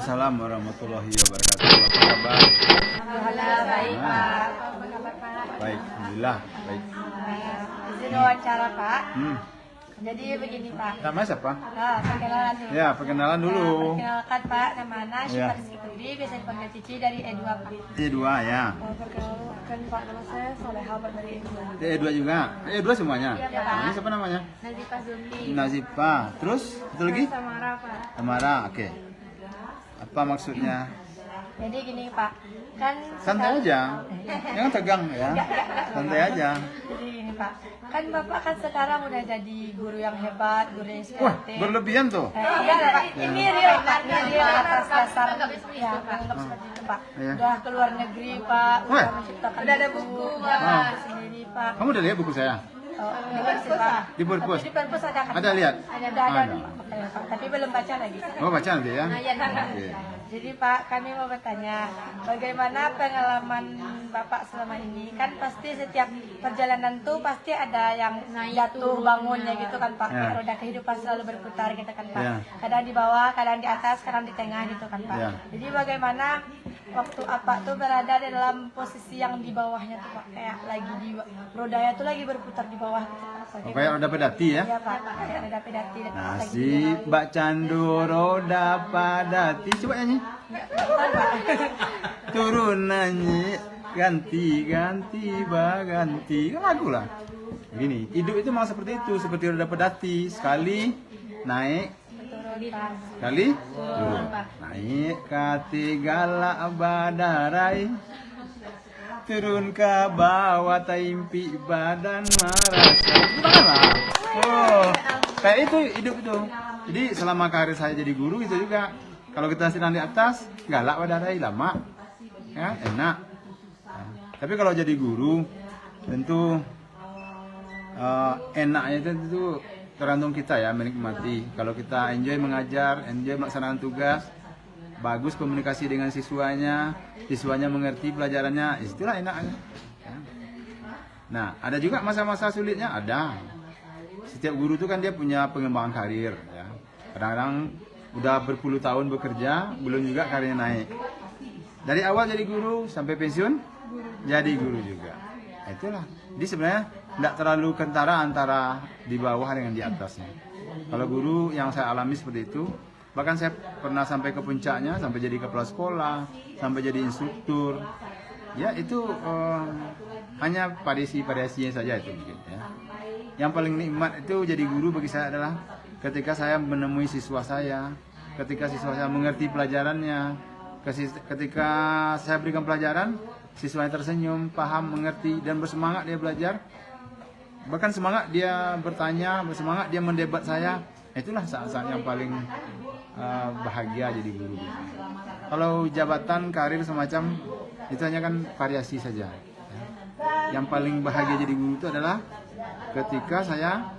Waalaikumsalam warahmatullahi wabarakatuh. Apa kabar? Alhamdulillah baik Pak. Apa kabar Pak? Baik, alhamdulillah baik. Izin wawancara Pak. Hmm. Jadi begini Pak. Nama siapa? Nah, perkenalan dulu. Ya, perkenalan dulu. Perkenalkan Pak, nama Ana Ya. Syifa Rizky Putri, biasa dipanggil Cici dari E2 Pak. E2 ya. Perkenalkan Pak, nama saya Soleha Pak dari E2. E2 juga. E2 semuanya. Iya, Pak. Nah, ini siapa namanya? Nazifah Zumbi. Nazifa. Terus satu lagi? Samara Pak. Tamara. Oke. Apa maksudnya? Jadi gini Pak, kan Santai aja. Jangan tegang ya. Santai aja. Jadi gini Pak, kan Bapak kan sekarang udah jadi guru yang hebat, guru yang Wah, inspiratif. berlebihan tuh. Iya Pak, ini real Pak, ini real atas dasar ya, menganggap seperti itu Pak. Iya. Udah ke luar negeri Pak, Wah. udah menciptakan udah ada buku sendiri Pak. Kamu udah lihat buku saya? Oh, di perpus Pak. Di perpus? Tapi di perpus ada kan? Ada lihat? Ada Ada. Pak, tapi belum baca lagi. Oh, baca nanti ya. Oke. Jadi Pak, kami mau bertanya, bagaimana pengalaman Bapak selama ini? Kan pasti setiap perjalanan tuh pasti ada yang jatuh bangunnya gitu kan Pak. Ya. Kayak roda kehidupan selalu berputar gitu kan Pak. Ya. Kadang di bawah, kadang di atas, kadang di tengah gitu kan Pak. Ya. Jadi bagaimana waktu apa tuh berada di dalam posisi yang di bawahnya tuh Pak? Kayak lagi di rodanya tuh lagi berputar di bawah gitu Pak. Oh, kayak roda pedati ya. Iya Pak, kayak roda pedati. Nasib bak candu roda padati. Coba nyanyi. Turun nyanyi ganti baganti. Kan lagu lah. Begini, hidup itu memang seperti itu, seperti roda pedati. Sekali naik, sekali turun. Naik katigala badarai. Turun ke bawah taimpi badan merasa. Gimana lah? Oh, kayak itu hidup itu. Jadi selama karir saya jadi guru itu juga. Kalau kita sedang di atas, galak badarai lama, ya enak. Nah, tapi kalau jadi guru, tentu enaknya itu tergantung kita ya menikmati. Kalau kita enjoy mengajar, enjoy melaksanakan tugas, bagus komunikasi dengan siswanya mengerti pelajarannya, itulah enaknya. Ya. Nah, ada juga masa-masa sulitnya, ada. Setiap guru itu kan dia punya pengembangan karir. Ya. Kadang-kadang udah berpuluh tahun bekerja, belum juga karirnya naik. Dari awal jadi guru sampai pensiun, jadi guru juga. Nah, itulah. Jadi sebenarnya tidak terlalu kentara antara di bawah dengan di atasnya. Kalau guru yang saya alami seperti itu, bahkan saya pernah sampai ke puncaknya, sampai jadi kepala sekolah, sampai jadi instruktur. Ya itu hanya variasinya saja itu mungkin. Ya. Yang paling nikmat itu jadi guru bagi saya adalah ketika saya menemui siswa saya, ketika siswa saya mengerti pelajarannya, ketika saya berikan pelajaran, siswanya tersenyum, paham, mengerti, dan bersemangat dia belajar. Bahkan semangat dia bertanya, bersemangat dia mendebat saya. Itulah saat-saat yang paling bahagia jadi guru. Kalau jabatan, karir semacam itu hanya kan variasi saja. Yang paling bahagia jadi guru itu adalah ketika saya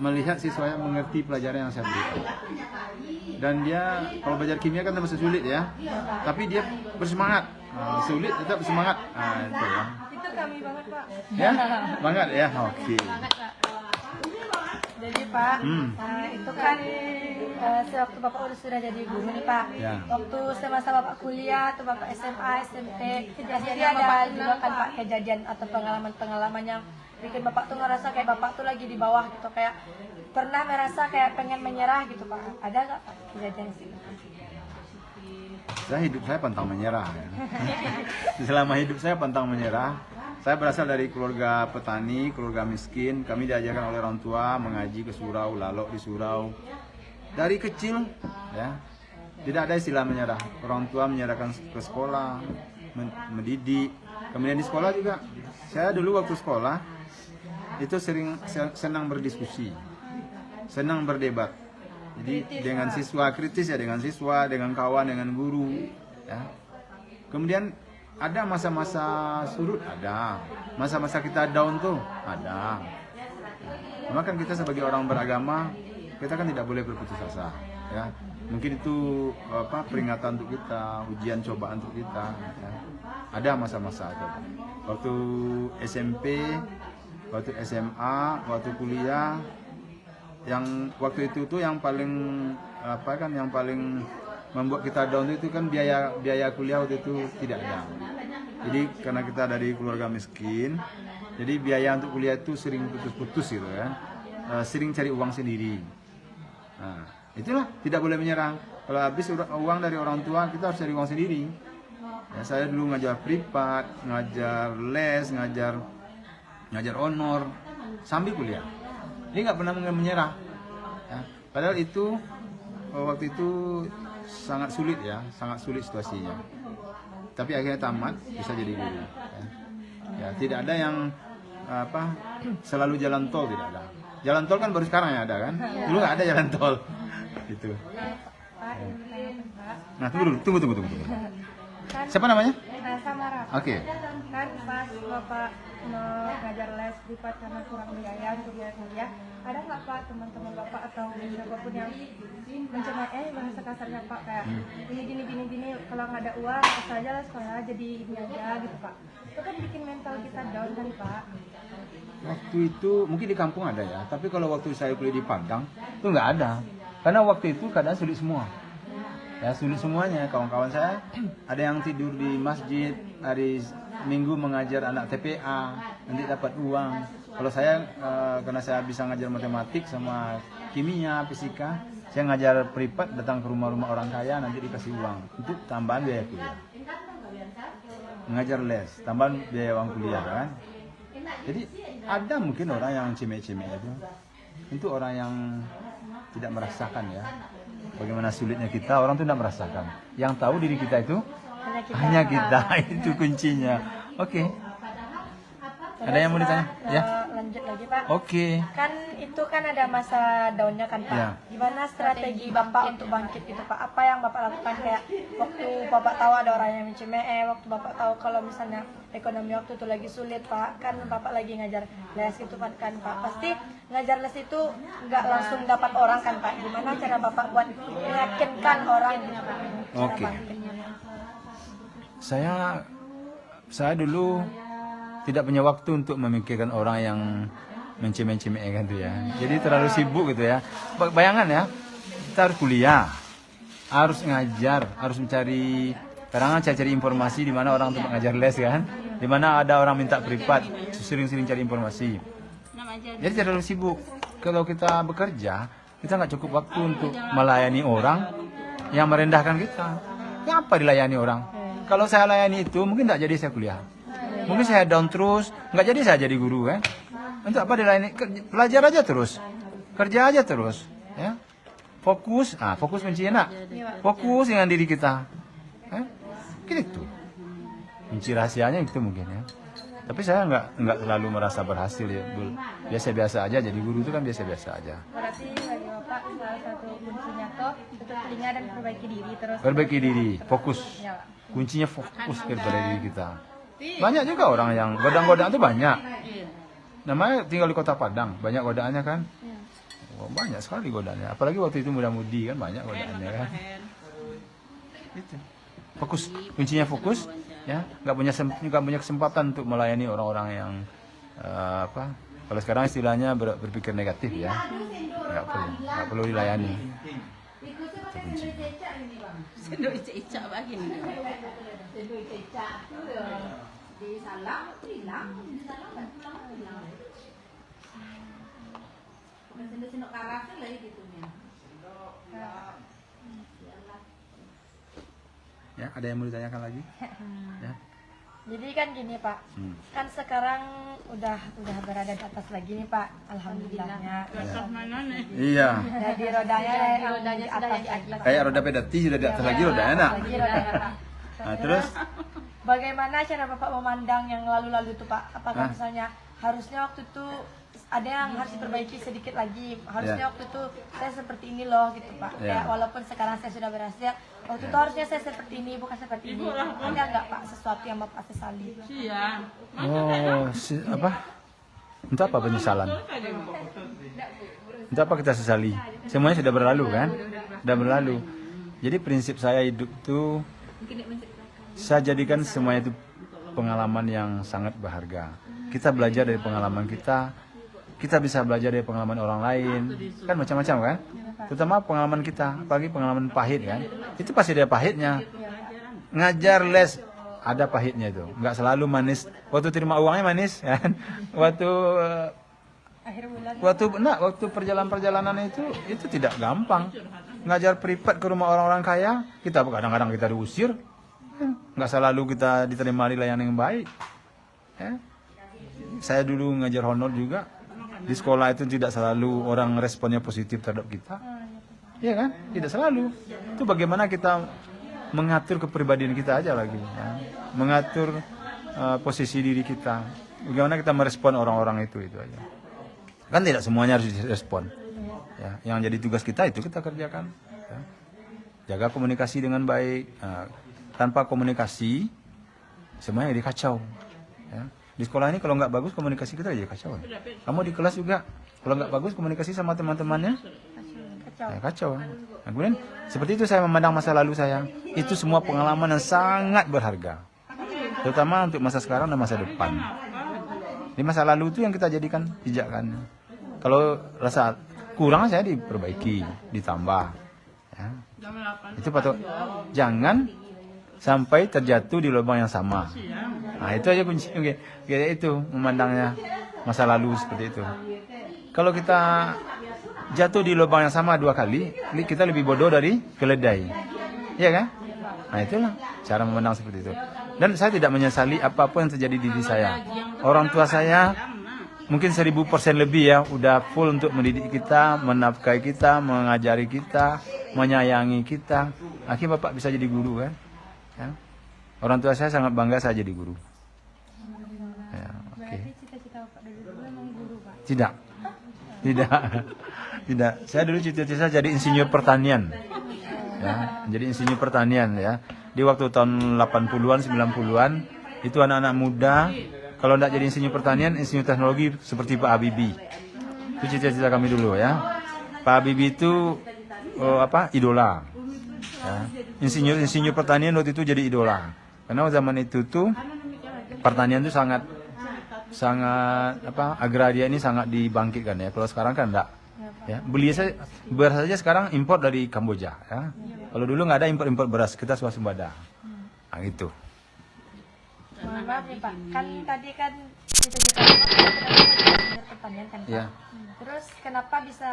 melihat siswanya mengerti pelajaran yang saya berikan. Dan dia kalau belajar kimia kan masih sulit ya, tapi dia bersemangat. Sulit tetap bersemangat. Itu ya. Itu kami banget Pak. Ya, banget ya. Oke. Jadi Pak, itu kan sewaktu Bapak sudah jadi guru nih Pak. Ya. Waktu semasa Bapak kuliah atau Bapak SMA, SMP, kejadian ada juga kan Pak kejadian atau pengalaman-pengalaman yang bikin Bapak tuh ngerasa kayak Bapak tuh lagi di bawah gitu, kayak pernah merasa kayak pengen menyerah gitu Pak. Ada nggak Pak kejadian sih? Hidup saya pantang menyerah. Ya. Selama hidup saya pantang menyerah. Saya berasal dari keluarga petani, keluarga miskin. Kami diajarkan oleh orang tua mengaji ke surau, lalok di surau. Dari kecil, ya, tidak ada istilah menyerah. Orang tua menyerahkan ke sekolah, mendidik. Kemudian di sekolah juga. Saya dulu waktu sekolah itu senang berdiskusi, senang berdebat. Jadi kritis, dengan siswa, kritis ya, dengan siswa, dengan kawan, dengan guru. Ya. Kemudian ada masa-masa surut, ada. Masa-masa kita down tuh, ada. Cuma kan kita sebagai orang beragama, kita kan tidak boleh berputus asa. Ya. Mungkin itu peringatan untuk kita, ujian cobaan untuk kita. Ya. Ada masa-masa itu. Waktu SMP, waktu SMA, waktu kuliah, yang waktu itu tuh yang paling yang paling membuat kita down itu kan biaya kuliah waktu itu tidak ada. Jadi karena kita dari keluarga miskin, jadi biaya untuk kuliah itu sering putus-putus gitu kan, sering cari uang sendiri. Nah, itulah tidak boleh menyerah. Kalau habis uang dari orang tua, kita harus cari uang sendiri. Ya, saya dulu ngajar privat, ngajar les, ngajar honor sambil kuliah. Dia nggak pernah menyerah. Ya, padahal itu waktu itu sangat sulit ya, sangat sulit situasinya. Tapi akhirnya tamat, bisa jadi guru. Ya, tidak ada yang selalu jalan tol, tidak ada. Jalan tol kan baru sekarang ya ada kan? Dulu nggak ada jalan tol. Gitu. Pak, Nah, tunggu. kan Siapa namanya? Samara. Oke. Kan pas Bapak mengajar les privat karena kurang biaya untuk biaya kuliah, ada nggak Pak teman-teman Bapak atau siapapun yang mencemooh bahasa kasarnya Pak kayak gini kalau nggak ada uang asal aja lah sekolah jadi ini aja gitu Pak. Itu kan bikin mental kita down kan Pak. Waktu itu mungkin di kampung ada ya, tapi kalau waktu saya kuliah di Padang itu nggak ada. Karena waktu itu keadaan sulit semua. Ya sulit semuanya. Kawan-kawan saya ada yang tidur di masjid, hari Minggu mengajar anak TPA, nanti dapat uang. Kalau saya karena saya bisa ngajar matematik sama kimia, fisika, saya ngajar privat, datang ke rumah-rumah orang kaya, nanti dikasih uang untuk tambahan biaya kuliah. Mengajar les, tambahan biaya uang kuliah kan. Jadi ada mungkin orang yang cime-cime itu orang yang tidak merasakan ya bagaimana sulitnya kita. Orang itu tidak merasakan. Yang tahu diri kita itu hanya kita. Itu kuncinya. Oke. Ada yang mau ditanya? Ya. Lanjut lagi Pak. Oke. Kan itu kan ada masa daunnya kan Pak. Ya. Gimana strategi Bapak untuk bangkit itu Pak? Apa yang Bapak lakukan kayak waktu Bapak tahu ada orang yang mencemooh, waktu Bapak tahu kalau misalnya ekonomi waktu itu lagi sulit Pak, kan Bapak lagi ngajar les itu kan Pak. Pasti ngajar les itu nggak langsung dapat orang kan Pak. Gimana cara Bapak buat meyakinkan orang gitu Pak? Cara Oke. bangkitnya. Saya dulu tidak punya waktu untuk memikirkan orang yang mencemeh-cemehkan itu ya. Jadi terlalu sibuk gitu ya. Bayangan ya, kita harus kuliah, harus ngajar, harus mencari. Kadang saya cari informasi di mana orang untuk mengajar les kan, di mana ada orang minta privat, sering-sering cari informasi. Jadi terlalu sibuk. Kalau kita bekerja, kita nggak cukup waktu untuk melayani orang yang merendahkan kita. Ya apa dilayani orang? Kalau saya layani itu, mungkin nggak jadi saya kuliah. Mungkin saya down terus, nggak jadi saya jadi guru kan. Untuk apa dilayani? Belajar aja terus, kerja aja terus, ya. Fokus, fokus kuncinya nak. Fokus dengan diri kita. Gitu. Kunci rahasianya itu mungkin ya. Tapi saya nggak terlalu merasa berhasil ya, biasa-biasa aja. Jadi guru itu kan biasa-biasa aja. Berarti bagi Bapak salah satu kuncinya tuh tutup telinga dan perbaiki diri terus. Perbaiki diri, fokus. Ya, Pak. Kuncinya fokus kepada diri kita. Banyak juga orang yang godaan-godaan itu banyak. Namanya tinggal di Kota Padang, banyak godaannya kan? Oh, banyak sekali godaannya. Apalagi waktu itu muda-mudi kan banyak godaannya kan. Itu. Fokus, kuncinya fokus, ya. Nggak punya kesempatan untuk melayani orang-orang yang kalau sekarang istilahnya berpikir negatif ya. Nggak perlu dilayani. Itu kuncinya. Sendok icak-icak begini. Ya, ada yang mau ditanyakan lagi? Ya. Jadi kan gini Pak, kan sekarang udah berada di atas lagi nih Pak, alhamdulillahnya. Mana nih? Iya. Jadi rodanya di atas lagi. Kayak roda pedati sudah di atas lagi rodanya nak. Lagi rodanya Pak. Nah, terus Bagaimana cara Bapak memandang yang lalu-lalu itu Pak? Apakah misalnya harusnya waktu itu ada yang harus diperbaiki sedikit lagi, harusnya waktu itu saya seperti ini loh gitu Pak. Kayak walaupun sekarang saya sudah berhasil, waktu itu harusnya saya seperti ini bukan seperti ini. Ada nggak Pak sesuatu yang Bapak sesali? Iya. apa? Untuk apa penyesalan? Untuk apa kita sesali? Semuanya sudah berlalu kan? Sudah berlalu. Jadi prinsip saya hidup itu saya jadikan semuanya itu pengalaman yang sangat berharga. Kita belajar dari pengalaman kita kita bisa belajar dari pengalaman orang lain, kan macam-macam kan. Terutama pengalaman kita, apalagi pengalaman pahit kan. Itu pasti ada pahitnya. Ngajar les ada pahitnya itu, nggak selalu manis. Waktu terima uangnya manis kan. Akhir bulan. Waktu perjalanan itu tidak gampang. Ngajar privat ke rumah orang-orang kaya, kita kadang-kadang kita diusir. Nggak selalu kita diterima di layanan yang baik. Ya. Saya dulu ngajar honor juga. Di sekolah itu tidak selalu orang responnya positif terhadap kita. Iya kan? Tidak selalu. Itu bagaimana kita mengatur kepribadian kita aja lagi. Ya. Mengatur posisi diri kita. Bagaimana kita merespon orang-orang itu aja. Kan tidak semuanya harus direspon. Ya, yang jadi tugas kita itu kita kerjakan. Ya. Jaga komunikasi dengan baik. Tanpa komunikasi, semuanya jadi kacau. Ya. Di sekolah ini kalau nggak bagus komunikasi kita jadi kacau. Kamu di kelas juga kalau nggak bagus komunikasi sama teman-temannya, kacau. Nah, kemudian seperti itu saya memandang masa lalu saya. Itu semua pengalaman yang sangat berharga, terutama untuk masa sekarang dan masa depan. Di masa lalu itu yang kita jadikan pijakan. Kalau rasa kurang saya diperbaiki, ditambah. Ya. Itu patut. Jangan sampai terjatuh di lubang yang sama. Nah itu aja kunci. Kayak itu memandangnya masa lalu seperti itu. Kalau kita jatuh di lubang yang sama 2 kali, kita lebih bodoh dari keledai. Iya kan? Nah itulah cara memandang seperti itu. Dan saya tidak menyesali apapun yang terjadi di diri saya. Orang tua saya mungkin 1000% lebih ya, udah full untuk mendidik kita, menafkahi kita, mengajari kita, menyayangi kita. Akhirnya Bapak bisa jadi guru kan? Ya. Orang tua saya sangat bangga saya jadi guru. Ya, oke. Cita-cita Bapak dulu memang guru, Pak? Tidak. Saya dulu cita-cita jadi insinyur pertanian. Ya, jadi insinyur pertanian ya. Di waktu tahun 80-an, 90-an itu anak-anak muda kalau tidak jadi insinyur pertanian, insinyur teknologi seperti Pak Habibie. Itu cita-cita kami dulu ya. Pak Habibie itu idola. Ya. Insinyur pertanian waktu itu jadi idola. Karena zaman itu tuh pertanian itu sangat agraria ini sangat dibangkitkan ya. Kalau sekarang kan enggak. Ya, beras saja sekarang impor dari Kamboja ya. Kalau dulu nggak ada impor beras, kita swasembada. Nah gitu. Mohon maaf nih Pak, kan tadi kan cita-cita Bapak kenapa jadi insinyur pertanian kan Pak? Ya. Terus kenapa bisa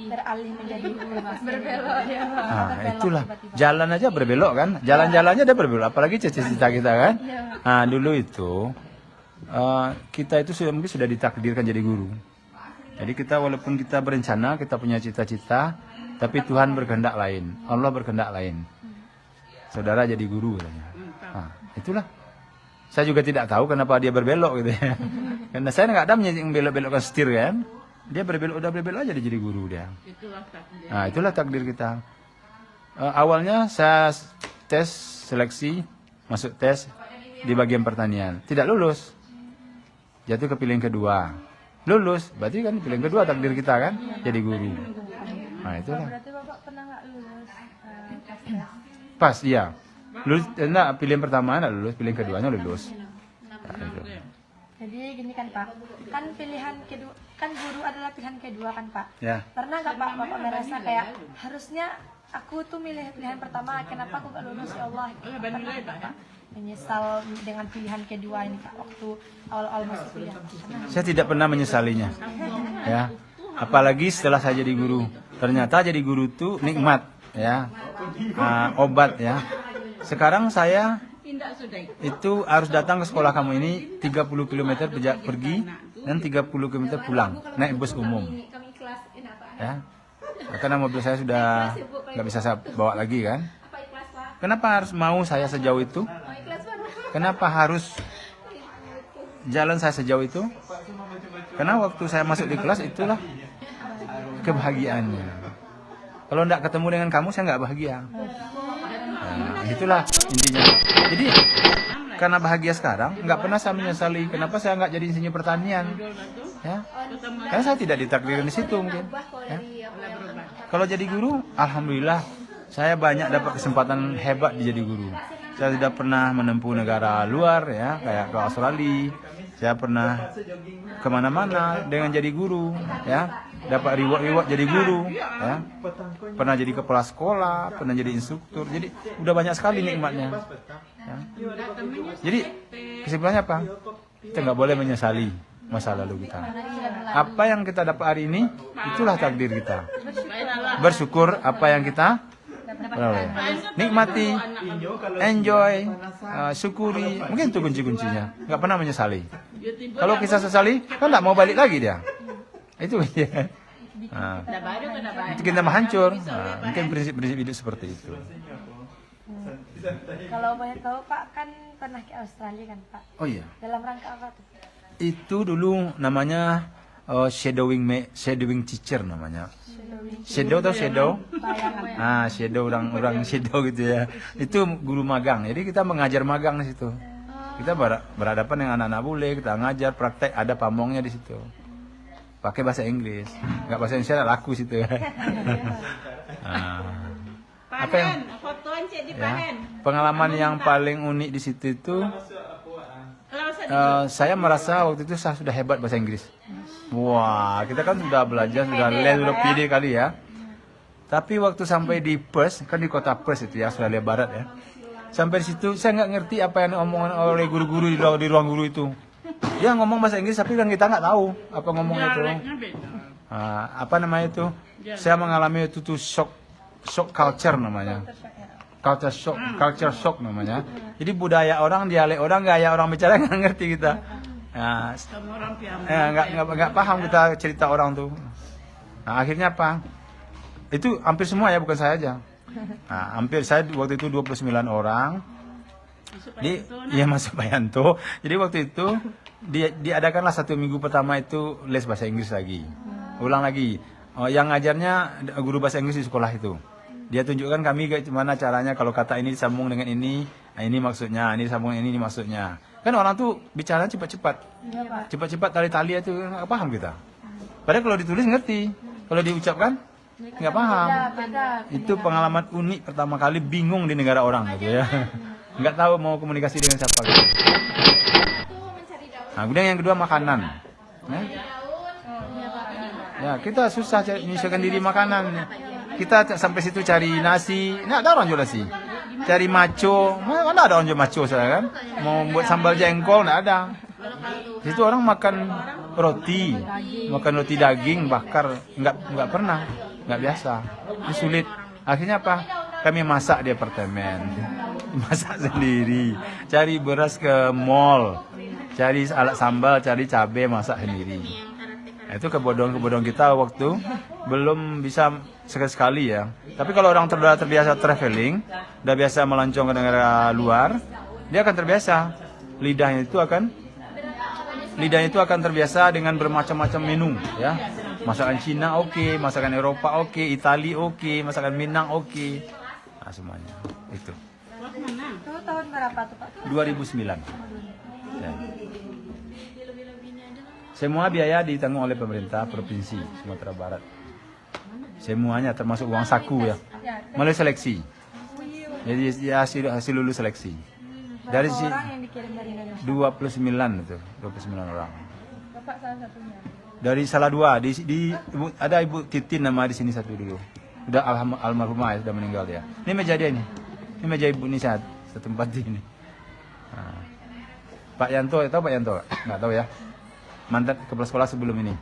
beralih menjadi guru Mas? Berbelok ya, Pak. Nah, itulah. Jalan aja berbelok kan? Jalan-jalannya dia berbelok, apalagi cita-cita kita kan? Nah, dulu itu kita itu mungkin sudah ditakdirkan jadi guru. Jadi kita walaupun kita berencana, kita punya cita-cita, tapi Tuhan berkehendak lain, Allah berkehendak lain. Saudara jadi guru katanya. Nah, itulah. Saya juga tidak tahu kenapa dia berbelok gitu ya. Karena saya nggak ada belok-belokkan setir kan. Dia udah berbelok aja dia jadi guru dia. Itulah takdir. Nah, itulah takdir kita. Awalnya saya tes seleksi, masuk tes di bagian pertanian. Tidak lulus. Jatuh ke pilihan kedua. Lulus, berarti kan pilihan kedua takdir kita kan, jadi guru. Nah, itulah. Berarti Bapak pernah nggak lulus tes? Pas, iya. Lulus, pilihan pertama enggak lulus, pilihan keduanya lulus. Nah, itu. Jadi gini kan Pak, kan pilihan kedua, kan guru adalah pilihan kedua kan Pak. Ya. Pernah nggak Pak Bapak merasa kayak harusnya aku tuh milih pilihan pertama, kenapa aku nggak lulus ya Allah? Pernah nggak Pak menyesal dengan pilihan kedua ini Pak waktu awal-awal masuk kuliah? Saya tidak pernah menyesalinya. Ya. Apalagi setelah saya jadi guru. Ternyata jadi guru itu nikmat, ya. Obat ya. Sekarang saya itu harus datang ke sekolah kamu ini 30 km pergi dan 30 km pulang naik bus umum. Ya. Karena mobil saya sudah nggak bisa saya bawa lagi kan. Kenapa harus mau saya sejauh itu? Kenapa harus jalan saya sejauh itu? Karena waktu saya masuk di kelas itulah kebahagiaannya. Kalau tidak ketemu dengan kamu saya nggak bahagia. Nah, itulah intinya. Jadi karena bahagia sekarang, nggak pernah saya menyesali. Kenapa saya nggak jadi insinyur pertanian? Ya, karena saya tidak ditakdirkan di situ mungkin. Ya. Kalau jadi guru, alhamdulillah saya banyak dapat kesempatan hebat di jadi guru. Saya sudah pernah menempuh negara luar ya, kayak ke Australia. Saya pernah kemana-mana dengan jadi guru, ya. Dapat reward jadi guru, ya. Pernah jadi kepala sekolah, pernah jadi instruktur. Jadi udah banyak sekali nikmatnya. Ya. Jadi kesimpulannya apa? Kita nggak boleh menyesali masa lalu kita. Apa yang kita dapat hari ini, itulah takdir kita. Bersyukur apa yang kita peroleh. Nikmati, enjoy, syukuri. Mungkin itu kunci-kuncinya. Nggak pernah menyesali. Kalau kita sesali, kan nggak mau balik lagi dia. Itu ya. Nah, itu kita menghancur. Nah, mungkin prinsip-prinsip hidup seperti itu. Kalau boleh tahu Pak, kan pernah ke Australia kan Pak? Oh iya. Dalam rangka apa tuh? Itu dulu namanya shadowing teacher namanya. Shadow atau shadow? Bayangan. Shadow orang shadow gitu ya. Itu guru magang. Jadi kita mengajar magang di situ. Kita berhadapan dengan anak-anak bule, kita ngajar praktek, ada pamongnya di situ. Pakai bahasa Inggris. Enggak bahasa Indonesia laku situ ya. Apa yang pengalaman yang paling unik di situ itu saya merasa waktu itu saya sudah hebat bahasa Inggris. Wah, kita kan sudah belajar, sudah les, sudah PD kali ya. Tapi waktu sampai di Perth, kan di kota Perth itu ya, Australia Barat ya. Sampai di situ saya nggak ngerti apa yang omongan oleh guru-guru di ruang guru itu. Dia ngomong bahasa Inggris tapi kan kita nggak tahu apa ngomongnya itu. Apa namanya itu? Saya mengalami itu tuh shock culture namanya. Culture shock namanya. Jadi budaya orang, dialek orang, gaya orang bicara nggak ngerti kita. Nggak paham kita cerita orang tuh. Nah, akhirnya apa? Itu hampir semua ya, bukan saya aja. Nah, hampir saya waktu itu 29 orang. Iya masuk Bayanto. Jadi waktu itu diadakanlah 1 minggu pertama itu les bahasa Inggris lagi. Ulang lagi. Yang ngajarnya guru bahasa Inggris di sekolah itu. Dia tunjukkan kami gimana caranya kalau kata ini disambung dengan ini maksudnya, ini disambung ini maksudnya. Kan orang tuh bicara cepat-cepat. Cepat-cepat tali-tali itu nggak paham kita. Padahal kalau ditulis ngerti. Kalau diucapkan nggak paham. Itu pengalaman unik pertama kali, bingung di negara orang gitu ya. Nggak tahu mau komunikasi dengan siapa gitu. Nah, kemudian yang kedua makanan. Ya, kita susah menyesuaikan diri makanan. Kita sampai situ cari nasi, nggak ada orang jual nasi. Cari maco, mana ada orang jual maco saya kan. Mau buat sambal jengkol nggak ada. Di situ orang makan roti daging bakar, nggak pernah, nggak biasa. Ini sulit. Akhirnya apa? Kami masak di apartemen, masak sendiri. Cari beras ke mall, cari alat sambal, cari cabai, masak sendiri. Nah, itu kebodohan kita waktu belum bisa sekali ya. Tapi kalau orang terbiasa traveling, udah biasa melancong ke negara luar, dia akan terbiasa. Lidahnya itu akan terbiasa dengan bermacam-macam menu ya. Masakan Cina oke, masakan Eropa oke, Itali oke, masakan Minang oke. Nah, semuanya itu. Itu tahun berapa tuh Pak? 2009. Ya. Semua biaya ditanggung oleh pemerintah provinsi Sumatera Barat. Semuanya termasuk uang saku ya. Melalui seleksi. Jadi hasil lulus seleksi. Dari si orang yang dikirim dari Indonesia? 29 itu, 29 orang. Bapak salah satunya. Dari Salatiga ada Ibu Titin nama di sini satu dulu. Udah almarhumah ya, sudah meninggal ya. Ini meja dia ini. Ini meja Ibu Nisa satu tempat ini. Nah. Pak Yanto, tahu Pak Yanto? Nggak tahu ya. Mantan kepala sekolah sebelum ini.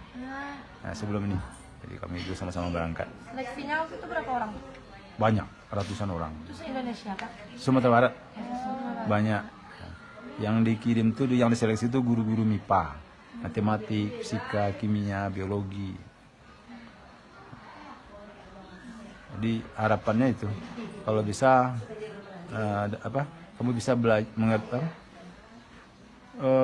Nah, sebelum ini. Jadi kami itu sama-sama berangkat. Seleksinya waktu itu berapa orang? Banyak, ratusan orang. Terus Indonesia Pak? Sumatera Barat. Banyak. Yang dikirim tuh, yang diseleksi itu guru-guru MIPA, matematik, fisika, kimia, biologi. Jadi harapannya itu kalau bisa kamu bisa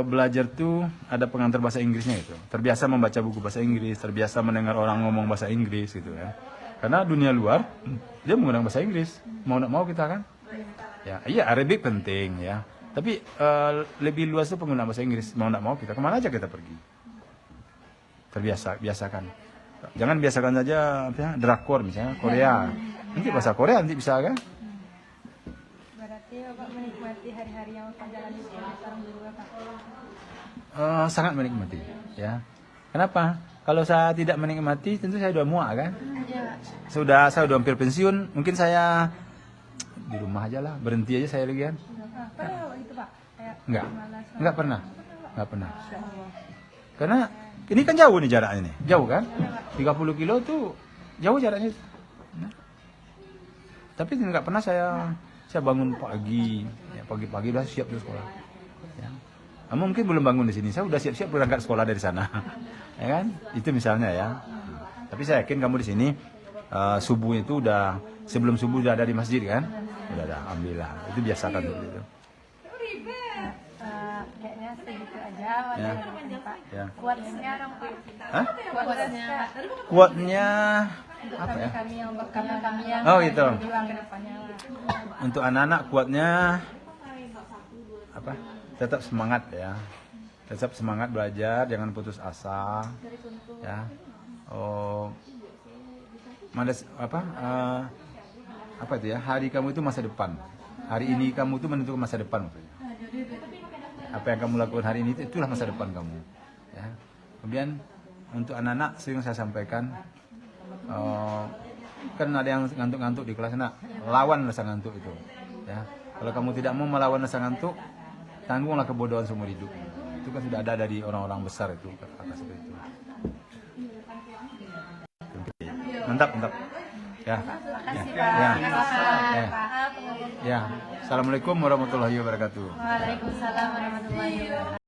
belajar tuh ada pengantar bahasa Inggrisnya itu. Terbiasa membaca buku bahasa Inggris, terbiasa mendengar orang ngomong bahasa Inggris gitu ya. Karena dunia luar dia menggunakan bahasa Inggris. Mau nggak mau kita kan? Ya, iya Arabic penting ya. Tapi lebih luas tuh penggunaan bahasa Inggris. Mau nggak mau kita kemana aja kita pergi. Biasakan. Jangan biasakan saja drakor misalnya Korea. Nanti bahasa Korea nanti bisa kan? Berarti Bapak menikmati hari-hari yang Bapak jalani sekarang dulu Pak? sangat menikmati, ya. Kenapa? Kalau saya tidak menikmati, tentu saya udah muak kan. Saya udah hampir pensiun, mungkin saya di rumah aja lah, berhenti aja saya lagi kan. Pernah gitu Pak? Kayak Enggak pernah. Karena ini kan jauh nih jaraknya nih, jauh kan? 30 kilo tuh jauh jaraknya. Nah. Tapi nggak pernah saya bangun pagi, ya pagi-pagi udah siap ke sekolah. Ya. Mungkin belum bangun di sini, saya udah siap-siap berangkat sekolah dari sana, ya kan? Itu misalnya ya. Tapi saya yakin kamu di sini subuh itu udah sebelum subuh udah ada di masjid kan? Udah ada, alhamdulillah. Itu biasakan gitu. kayaknya segitu aja Ya. Pak. Ya. Kuatnya dong Pak. Hah? Kuatnya Kuatnya untuk apa ya? kami yang Oh, gitu. berjuang ke depannya lah. Untuk anak-anak kuatnya apa? Tetap semangat ya. Tetap semangat belajar, jangan putus asa. Ya. Oh. Apa itu ya? Hari kamu itu masa depan. Hari ini kamu itu menentukan masa depan maksudnya. Apa yang kamu lakukan hari ini itulah masa depan kamu. Ya. Kemudian untuk anak-anak sering saya sampaikan kan ada yang ngantuk-ngantuk di kelas, nak lawan rasa ngantuk itu. Ya. Kalau kamu tidak mau melawan rasa ngantuk, tanggunglah kebodohan seumur hidup. Itu kan sudah ada dari orang-orang besar itu kata-kata seperti itu. Mantap. Ya. Makasih Ya. Pak. Ya. Makasih Ya. Pak. Ya. Assalamualaikum warahmatullahi wabarakatuh. Waalaikumsalam warahmatullahi wabarakatuh.